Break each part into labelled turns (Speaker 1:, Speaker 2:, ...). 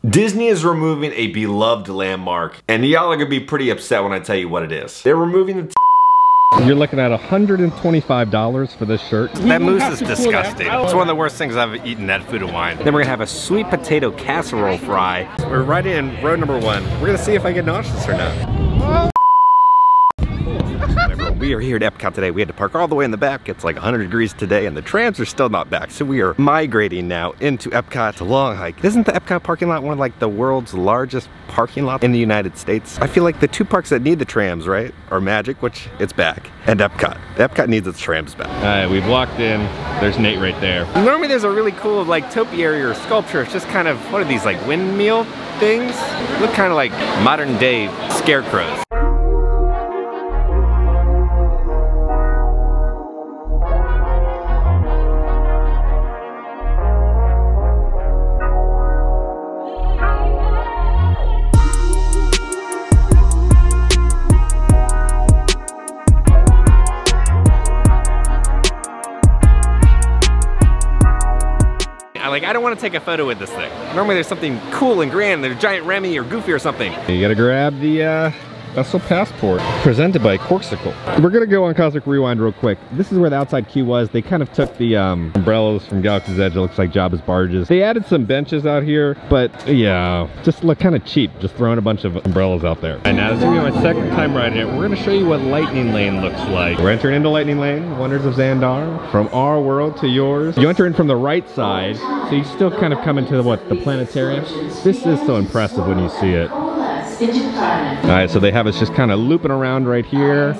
Speaker 1: Disney is removing a beloved landmark, and y'all are gonna be pretty upset when I tell you what it is. They're removing the
Speaker 2: You're looking at $125 for this shirt.
Speaker 1: That mousse is disgusting. It's one of the worst things I've eaten at Food and Wine. Then we're gonna have a sweet potato casserole fry. We're right in road number 1. We're gonna see if I get nauseous or not. We are here at Epcot today. We had to park all the way in the back. It's like 100 degrees today and the trams are still not back. So we are migrating now into Epcot. It's a long hike. Isn't the Epcot parking lot one of like the world's largest parking lot in the United States? I feel like the 2 parks that need the trams, right, are Magic, which it's back, and Epcot. Epcot needs its trams back.
Speaker 2: All right, we've walked in. There's Nate right there.
Speaker 1: Normally there's a really cool like topiary or sculpture. It's just kind of, what are these, like windmill things? Look kind of like modern day scarecrows. Like, I don't want to take a photo with this thing. Normally there's something cool and grand, there's a giant Remy or Goofy or something.
Speaker 2: You gotta grab the Vessel Passport, presented by Corksicle. We're gonna go on Cosmic Rewind real quick. This is where the outside queue was. They kind of took the umbrellas from Galaxy's Edge. It looks like Jabba's barges. They added some benches out here, but yeah, just look kind of cheap, just throwing a bunch of umbrellas out there. And now this is gonna be my second time riding it. We're gonna show you what Lightning Lane looks like. We're entering into Lightning Lane, Wonders of Xandar, from our world to yours. You enter in from the right side, so you still kind of come into what, the planetarium. This is so impressive when you see it. Alright, so they have us just kind of looping around right here.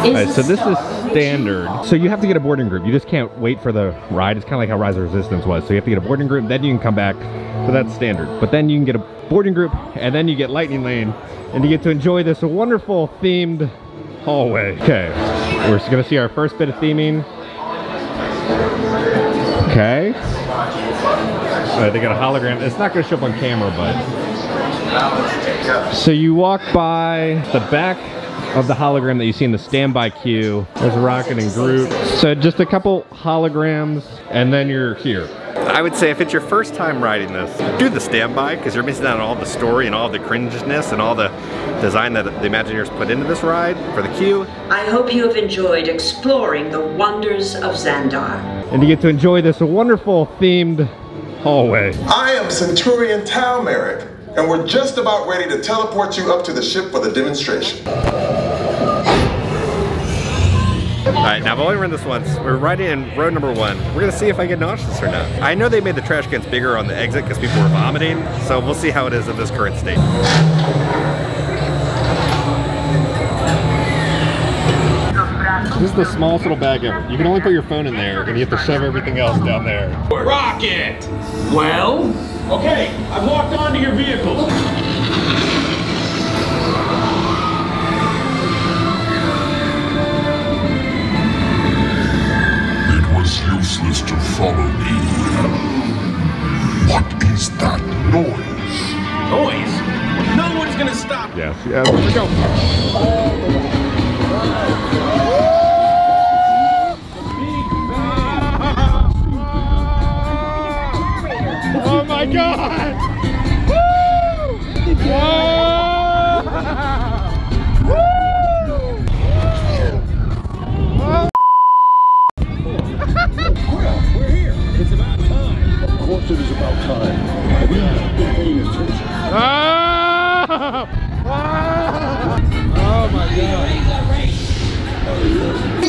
Speaker 2: Alright, so this is standard. So you have to get a boarding group. You just can't wait for the ride. It's kind of like how Rise of Resistance was. So you have to get a boarding group, then you can come back. So that's standard. But then you can get a boarding group, and then you get Lightning Lane, and you get to enjoy this wonderful themed hallway. Okay, we're just gonna see our first bit of theming. Okay. They got a hologram. It's not going to show up on camera, but... So you walk by the back of the hologram that you see in the standby queue. There's Rocket and Groot. So just a couple holograms, and then you're here.
Speaker 1: I would say if it's your first time riding this, do the standby, because you're missing out on all the story and all the cringeness and all the design that the Imagineers put into this ride for the queue.
Speaker 3: I hope you have enjoyed exploring the wonders of Xandar.
Speaker 2: And you get to enjoy this wonderful themed hallway.
Speaker 4: I am Centurion Talmeric, and we're just about ready to teleport you up to the ship for the demonstration.
Speaker 1: Alright, now I've only run this once. We're riding in road number 1. We're gonna see if I get nauseous or not. I know they made the trash cans bigger on the exit because people were vomiting, so we'll see how it is in this current state.
Speaker 2: This is the smallest little bag ever. You can only put your phone in there, and you have to shove everything else down there.
Speaker 5: Rocket! Well? Okay, I've walked onto your vehicle.
Speaker 6: It was useless to follow me. What is that noise?
Speaker 5: Noise? No one's gonna stop.
Speaker 2: Yes, yeah, here we go. Oh my God! Woo! Whoa! Woo!
Speaker 5: We're here. It's about time. Of course it is about time. Have you not been paying attention?
Speaker 2: Ah! Oh my God.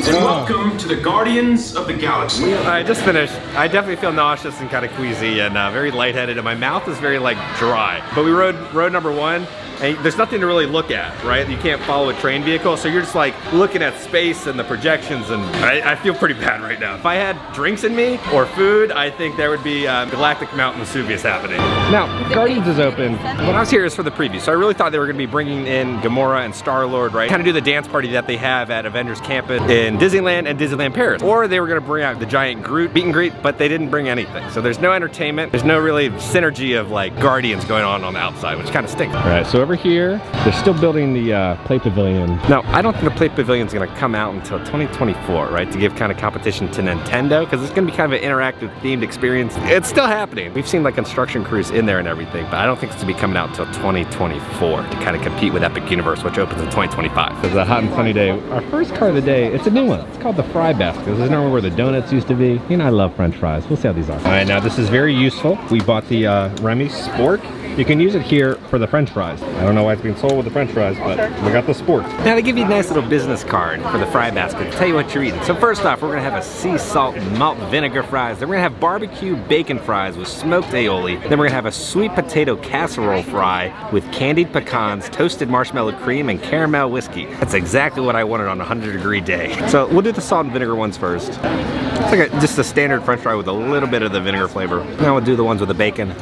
Speaker 5: And welcome to the Guardians of the Galaxy.
Speaker 1: I just finished. I definitely feel nauseous and kind of queasy and very lightheaded, and my mouth is very like dry. But we rode road number 1, and there's nothing to really look at, right? You can't follow a train vehicle, so you're just like looking at space and the projections, and I feel pretty bad right now. If I had drinks in me or food, I think there would be Galactic Mount Vesuvius happening.
Speaker 2: Now, Guardians is open.
Speaker 1: When I was here, it was for the preview, so I really thought they were going to be bringing in Gamora and Star-Lord, right? Kind of do the dance party that they have at Avengers Campus in in Disneyland and Disneyland Paris. Or they were gonna bring out the giant Groot meet and greet, but they didn't bring anything. So there's no entertainment, there's no really synergy of like Guardians going on the outside, which kind of stinks.
Speaker 2: All right, so over here, they're still building the Play Pavilion.
Speaker 1: Now, I don't think the Play Pavilion is gonna come out until 2024, right? To give kind of competition to Nintendo, because it's gonna be kind of an interactive themed experience. It's still happening. We've seen like construction crews in there and everything, but I don't think it's to be coming out until 2024 to kind of compete with Epic Universe, which opens in 2025.
Speaker 2: It's a hot and sunny day. Our first car of the day, it's a new one. It's called the Fry Basket. This is normally where the donuts used to be. You know, I love French fries. We'll see how these are. All right, now this is very useful. We bought the Remy Spork. You can use it here for the French fries. I don't know why it's being sold with the French fries, but we got the Spork.
Speaker 1: Now they give you a nice little business card for the fry basket to tell you what you're eating. So first off, we're gonna have a sea salt malt vinegar fries. Then we're gonna have barbecue bacon fries with smoked aioli. Then we're gonna have a sweet potato casserole fry with candied pecans, toasted marshmallow cream, and caramel whiskey. That's exactly what I wanted on a 100-degree day. So we'll do the salt and vinegar ones first. It's like just a standard French fry with a little bit of the vinegar flavor. Now we'll do the ones with the bacon.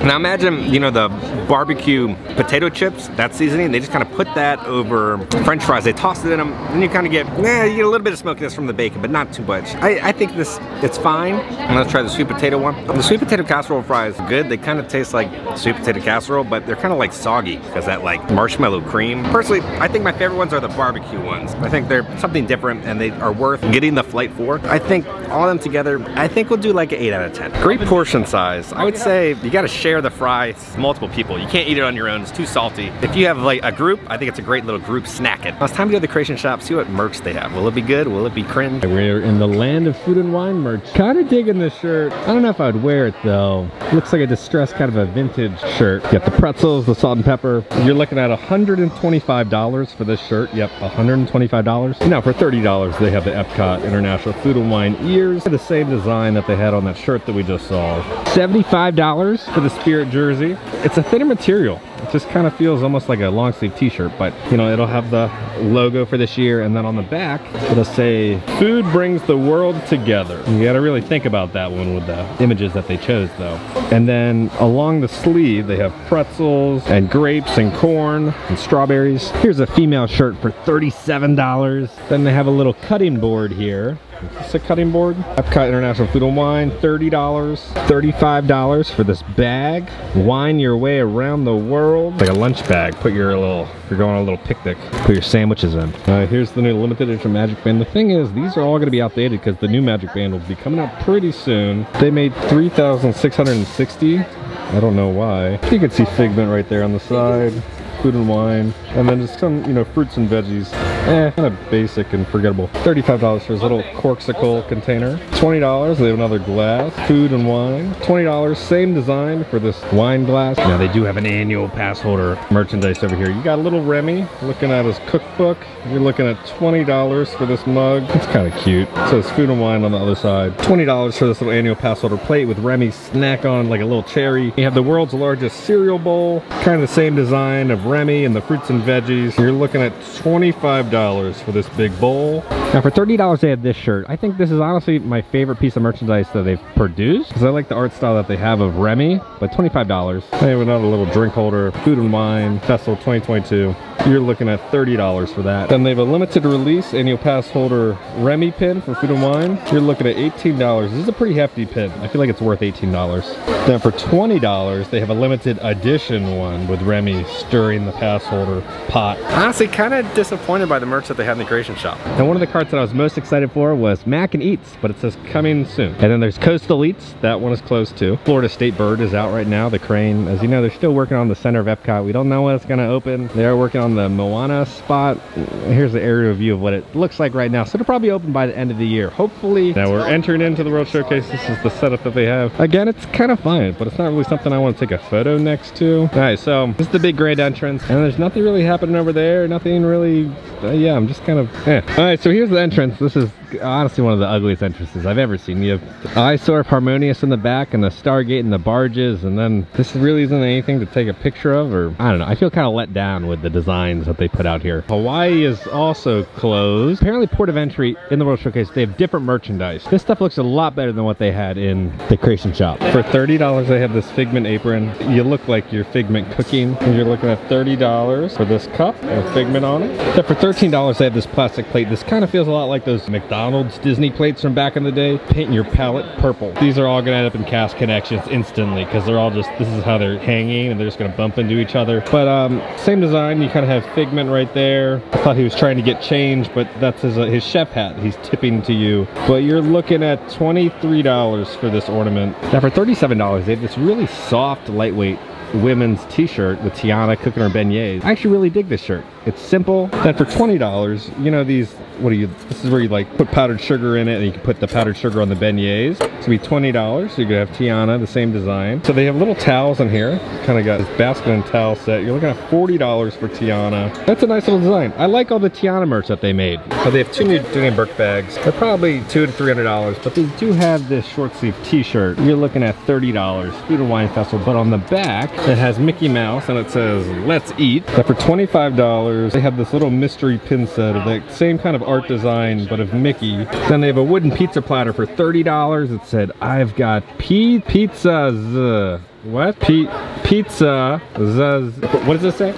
Speaker 1: Now imagine, you know, the barbecue potato chips, that seasoning, they just kind of put that over French fries. They toss it in them, and you kind of get, you get a little bit of smokiness from the bacon, but not too much. I think it's fine. I'm gonna try the sweet potato one. The sweet potato casserole fry is good. They kind of taste like sweet potato casserole, but they're kind of like soggy because that like marshmallow cream. Personally, I think my favorite ones are the barbecue ones. I think they're something different and they are worth getting the flight for. I think all of them together, I think we'll do like an 8 out of 10. Great portion size. I would say you gotta share the fry with multiple people. You can't eat it on your own, it's too salty. If you have like a group, I think it's a great little group snack it. Now it's time to go to the creation shop, see what merch they have. Will it be good? Will it be cringe?
Speaker 2: We're in the land of food and wine merch. Kind of digging this shirt. I don't know if I would wear it though. Looks like a distressed kind of a vintage shirt. You got the pretzels, the salt and pepper. You're looking at $125 for this shirt. Yep, $125. Now for $30, they have the Epcot International Food and Wine ears. The same design that they had on that shirt that we just saw. $75 for the Spirit jersey. It's a thinner material. It just kind of feels almost like a long sleeve t-shirt, but you know, it'll have the logo for this year, and then on the back it'll say food brings the world together. You got to really think about that one with the images that they chose though. And then along the sleeve they have pretzels and grapes and corn and strawberries. Here's a female shirt for $37. Then they have a little cutting board here. It's a cutting board. Epcot International Food and Wine, $30. $35 for this bag. Wine your way around the world. It's like a lunch bag. Put your little, if you're going on a little picnic, put your sandwiches in. Here's the new limited edition Magic Band. The thing is, these are all going to be outdated because the new Magic Band will be coming out pretty soon. They made 3,660. I don't know why. You can see Figment right there on the side. Food and wine, and then just some, you know, fruits and veggies. Kind of basic and forgettable. $35 for this little corksicle container. $20, they have another glass. Food and wine. $20, same design for this wine glass. Now they do have an annual pass holder merchandise over here. You got a little Remy looking at his cookbook. You're looking at $20 for this mug. It's kind of cute. It says food and wine on the other side. $20 for this little annual pass holder plate with Remy snack on like a little cherry. You have the world's largest cereal bowl. Kind of the same design of Remy and the fruits and veggies. You're looking at $25 for this big bowl. Now for $30 they have this shirt. I think this is honestly my favorite piece of merchandise that they've produced because I like the art style that they have of Remy, but $25. They have another little drink holder, food and wine, Festival 2022. You're looking at $30 for that. Then they have a limited release annual pass holder Remy pin for food and wine. You're looking at $18. This is a pretty hefty pin. I feel like it's worth $18. Then for $20, they have a limited edition one with Remy stirring the pass holder pot.
Speaker 1: Honestly, kind of disappointed by the merch that they have in the creation shop.
Speaker 2: And one of the carts that I was most excited for was Mac and Eats, but it says coming soon. And then there's Coastal Eats. That one is closed too. Florida State Bird is out right now, the crane. As you know, they're still working on the center of Epcot. We don't know when it's going to open. They are working on the Moana spot. Here's the aerial view of what it looks like right now. So it'll probably open by the end of the year, hopefully. Now we're entering into the World Showcase. This is the setup that they have. Again, it's kind of fun, but it's not really something I want to take a photo next to. All right, so this is the big grand entrance, and there's nothing really happening over there. Nothing really, yeah, I'm just kind of, All right, so here's the entrance. This is honestly one of the ugliest entrances I've ever seen. You have Eyesore of Harmonious in the back and the Stargate and the barges, and then this really isn't anything to take a picture of, or I don't know. I feel kind of let down with the designs that they put out here. Hawaii is also closed. Apparently Port of Entry in the World Showcase, they have different merchandise. This stuff looks a lot better than what they had in the Creation Shop. For $30, they have this Figment apron. You look like you're Figment cooking, and you're looking at $30 for this cup with Figment on it. Except for $13, they have this plastic plate. This kind of feels a lot like those McDonald's Disney plates from back in the day. Paint your palette purple. These are all gonna end up in cast connections instantly because they're all just, this is how they're hanging and they're just gonna bump into each other. But same design, you kind of have Figment right there. I thought he was trying to get change, but that's his chef hat. He's tipping to you. But you're looking at $23 for this ornament. Now for $37, they have this really soft, lightweight women's t-shirt with Tiana cooking her beignets. I actually really dig this shirt. It's simple. Then for $20, you know these, this is where you like put powdered sugar in it and you can put the powdered sugar on the beignets. It's gonna be $20. So you could have Tiana, the same design. So they have little towels in here. Kind of got this basket and towel set. You're looking at $40 for Tiana. That's a nice little design. I like all the Tiana merch that they made. So they have two new Dooney Burke bags. They're probably $200 to $300, but they do have this short sleeve t-shirt. You're looking at $30. Food and Wine Festival, but on the back, it has Mickey Mouse and it says, "Let's eat." But for $25, they have this little mystery pin set of the same kind of art design, but of Mickey. Then they have a wooden pizza platter for $30. It said, "I've got pizzas." What? Pizza. What does it say?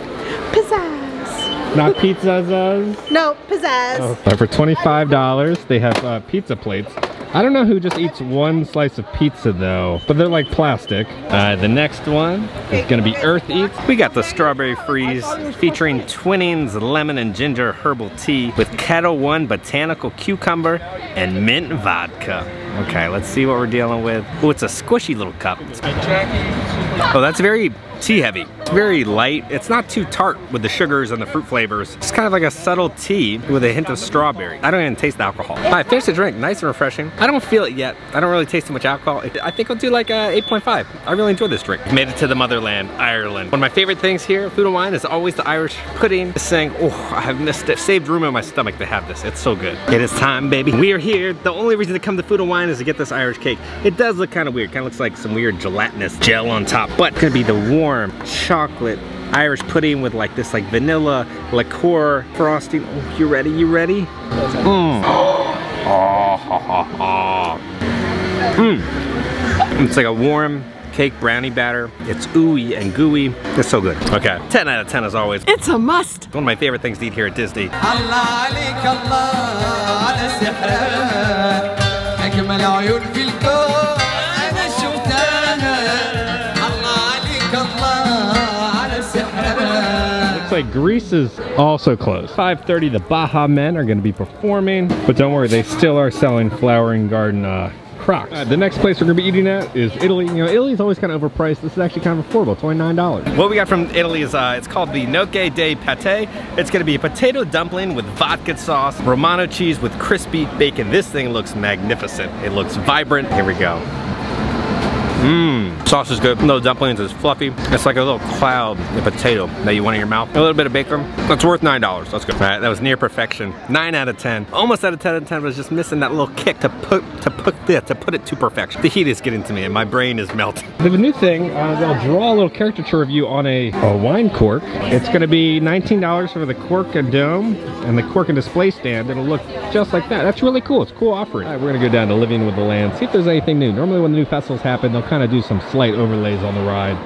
Speaker 7: Pizzazz.
Speaker 2: Not pizzas.
Speaker 7: No, pizzazz.
Speaker 2: Oh. But for $25, they have pizza plates. I don't know who just eats one slice of pizza though, but they're like plastic. The next one is gonna be Earth Eats.
Speaker 1: We got the Strawberry Freeze featuring Twinings lemon and ginger herbal tea with Kettle One botanical cucumber and mint vodka. Okay, let's see what we're dealing with. Oh, it's a squishy little cup. Oh, that's very tea heavy. It's very light. It's not too tart with the sugars and the fruit flavors. It's kind of like a subtle tea with a hint of strawberry. I don't even taste the alcohol. I finished the drink, nice and refreshing. I don't feel it yet. I don't really taste too much alcohol. I think I'll do like a 8.5. I really enjoyed this drink. Made it to the motherland, Ireland. One of my favorite things here, Food and Wine, is always the Irish pudding. Just saying, oh, I have missed it. Saved room in my stomach to have this. It's so good. It is time, baby. We are here. The only reason to come to Food and Wine is to get this Irish cake. It does look kind of weird. Kind of looks like some weird gelatinous gel on top, but it's gonna be the warm chocolate Irish pudding with like this like vanilla liqueur frosting. Oh, you ready? You ready? It's like a warm cake brownie batter. It's ooey and gooey. It's so good. Okay, 10 out of 10 as always.
Speaker 7: It's a must.
Speaker 1: One of my favorite things to eat here at Disney.
Speaker 2: Like Greece is also closed. 5:30, the Baha Men are going to be performing, but don't worry, they still are selling Flower and Garden Crocs. The next place we're going to be eating at is Italy. You know, Italy's always kind of overpriced. This is actually kind of affordable, $29.
Speaker 1: What we got from Italy is it's called the Noce de Pate. It's going to be a potato dumpling with vodka sauce, Romano cheese with crispy bacon. This thing looks magnificent. It looks vibrant. Here we go. Sauce is good. No dumplings, it's fluffy. It's like a little cloud of potato that you want in your mouth. A little bit of bacon. That's worth $9. That's good. All right, that was near perfection. 9 out of 10. Almost out of 10 out of 10, was just missing that little kick to put it to perfection. The heat is getting to me and my brain is melting.
Speaker 2: They have a new thing. They'll draw a little caricature of you on a wine cork. It's going to be $19 for the cork and dome and the cork and display stand. It'll look just like that. That's really cool. It's a cool offering. All right, we're going to go down to Living with the Land, see if there's anything new. Normally when the new festivals happen, they'll kind of do some slight overlays on the ride.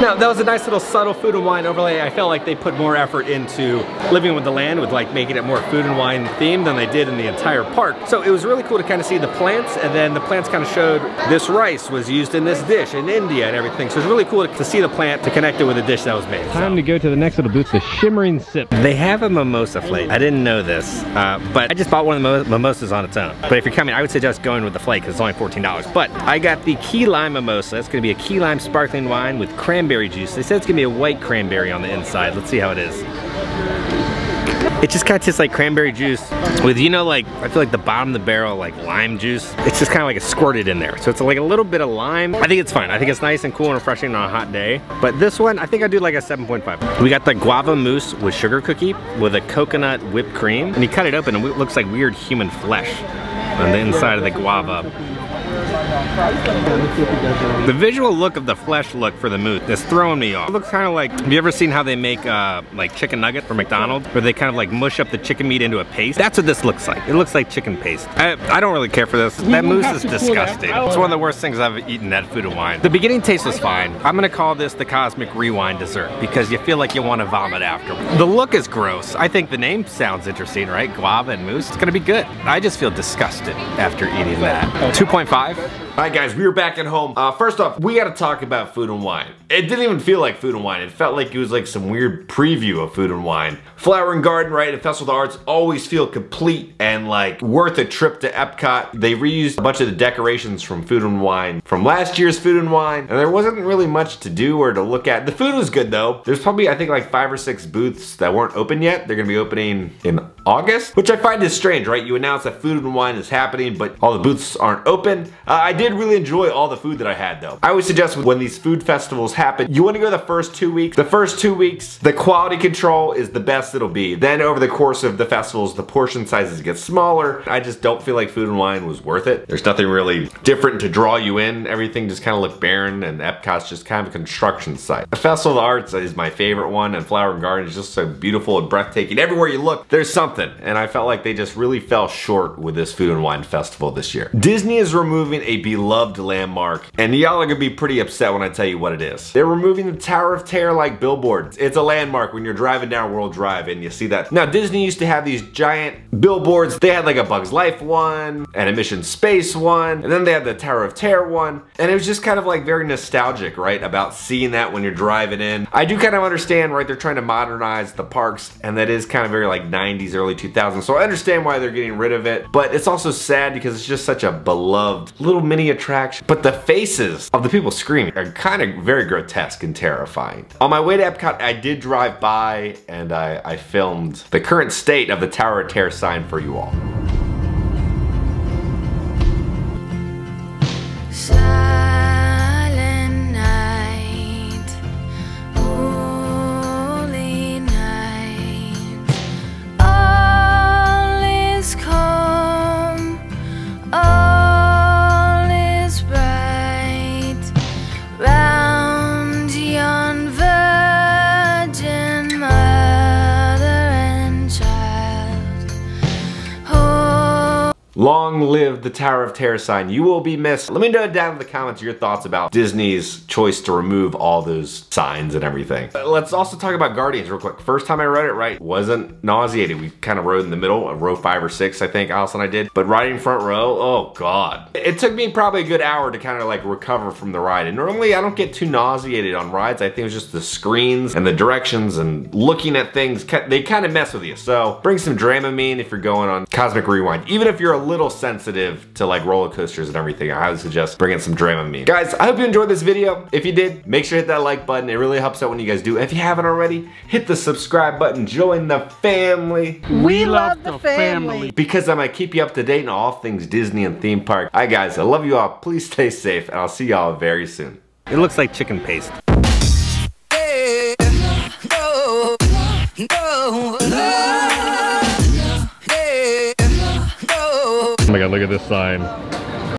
Speaker 1: Now, that was a nice little subtle food and wine overlay. I felt like they put more effort into living with the land, with like making it more food and wine themed than they did in the entire park. So it was really cool to kind of see the plants, and then the plants kind of showed this rice was used in this dish in India and everything. So it was really cool to see the plant to connect it with a dish that was made.
Speaker 2: Time to go to the next little booth, the Shimmering Sip.
Speaker 1: They have a mimosa flake. I didn't know this, but I just bought one of the mimosas on its own. But if you're coming, I would suggest going with the flake because it's only $14. But I got the key lime mimosa. It's gonna be a key lime sparkling wine with cranberry juice. They said it's gonna be a white cranberry on the inside. Let's see how it is. It just kind of tastes like cranberry juice with, you know, like, I feel like the bottom of the barrel, like lime juice. It's just kind of like it's squirted in there. So it's like a little bit of lime. I think it's fine. I think it's nice and cool and refreshing on a hot day. But this one, I think I'd do like a 7.5. We got the guava mousse with sugar cookie with a coconut whipped cream. And you cut it open and it looks like weird human flesh on the inside of the guava. The visual look of the flesh look for the mousse is throwing me off. It looks kind of like, have you ever seen how they make like chicken nugget from McDonald's? Where they kind of like mush up the chicken meat into a paste? That's what this looks like. It looks like chicken paste. I don't really care for this. That mousse is disgusting. It's one of the worst things I've eaten at Food and Wine. The beginning taste was fine. I'm gonna call this the Cosmic Rewind dessert because you feel like you want to vomit after. The look is gross. I think the name sounds interesting, right? Guava and mousse. It's gonna be good. I just feel disgusted after eating that. 2.5.
Speaker 8: Alright guys, we are back at home. First off, we gotta talk about Food and Wine. It didn't even feel like Food and Wine. It felt like it was like some weird preview of Food and Wine. Flower and Garden, right, and Festival of the Arts always feel complete and like worth a trip to Epcot. They reused a bunch of the decorations from Food and Wine from last year's Food and Wine, and there wasn't really much to do or to look at. The food was good though. There's probably, I think, like 5 or 6 booths that weren't open yet. They're gonna be opening in August, which I find is strange, right? You announce that Food and Wine is happening, but all the booths aren't open. I did really enjoy all the food that I had though. I always suggest when these food festivals happen, you wanna go the first 2 weeks. The first 2 weeks, the quality control is the best it'll be. Then over the course of the festivals, the portion sizes get smaller. I just don't feel like Food and Wine was worth it. There's nothing really different to draw you in. Everything just kind of looked barren, and Epcot's just kind of a construction site. The Festival of the Arts is my favorite one, and Flower and Garden is just so beautiful and breathtaking. Everywhere you look, there's something, and I felt like they just really fell short with this Food and Wine festival this year. Disney is removing a beloved landmark, and y'all are gonna be pretty upset when I tell you what it is. They're removing the Tower of Terror like billboards. It's a landmark when you're driving down World Drive and you see that. Now Disney used to have these giant billboards. They had like a Bug's Life one, and a Mission Space one, and then they had the Tower of Terror one, and it was just kind of like very nostalgic, right? About seeing that when you're driving in. I do kind of understand, right? They're trying to modernize the parks, and that is kind of very like 90s, early 2000s, so I understand why they're getting rid of it, but it's also sad because it's just such a beloved little mini attraction. But the faces of the people screaming are kind of very grotesque and terrifying. On my way to Epcot, I did drive by and I filmed the current state of the Tower of Terror sign for you all.
Speaker 9: Silent night, holy night, all is calm, all is bright, round yon virgin mother and child. Oh.
Speaker 8: Long live the Tower of Terror sign. You will be missed. Let me know down in the comments your thoughts about Disney's choice to remove all those signs and everything. Let's also talk about Guardians real quick. First time I rode it, right, wasn't nauseated. We kind of rode in the middle, row 5 or 6, I think Alice and I did. But riding front row, oh God. It took me probably a good hour to kind of like recover from the ride. And normally I don't get too nauseated on rides. I think it was just the screens and the directions and looking at things, they kind of mess with you. So bring some Dramamine if you're going on Cosmic Rewind. Even if you're a little sensitive to like roller coasters and everything, I would suggest bringing some Dramamine. Guys, I hope you enjoyed this video. If you did, make sure to hit that like button. It really helps out when you guys do. If you haven't already, hit the subscribe button. Join the family.
Speaker 7: We love the family.
Speaker 8: Because I'm gonna keep you up to date on all things Disney and theme park. Alright guys, I love you all. Please stay safe, and I'll see y'all very soon.
Speaker 1: It looks like chicken paste.
Speaker 2: Oh my God, look at this sign.